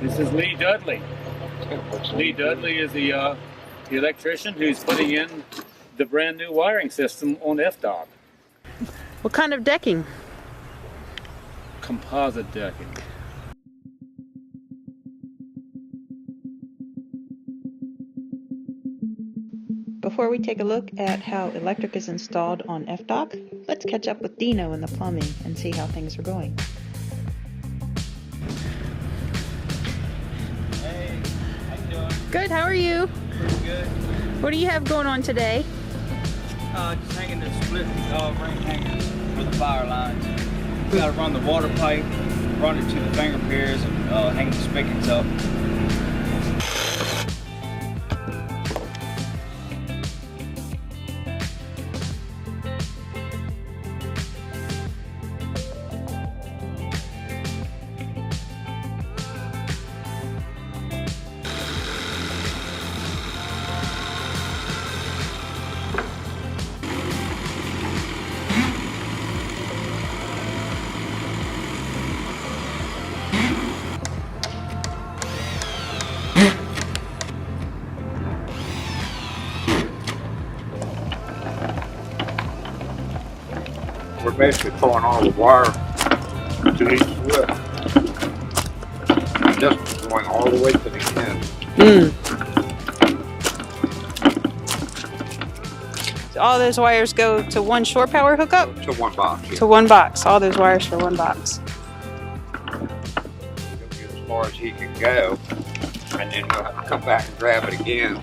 This is Lee Dudley. Lee Dudley is the electrician who's putting in the brand new wiring system on FDOT. What kind of decking? Composite decking. Before we take a look at how electric is installed on FDOT, let's catch up with Dino in the plumbing and see how things are going. Hey, how you doing? Good, how are you? Pretty good. What do you have going on today? Just hanging the split ring hanger for the fire lines. We gotta run the water pipe, run it to the finger piers, and hang the spigots up. We're basically pulling all the wire to each slip. Just going all the way to the end. So all those wires go to one shore power hookup? To one box. To one box. All those wires for one box. He'll get as far as he can go, and then you'll have to come back and grab it again.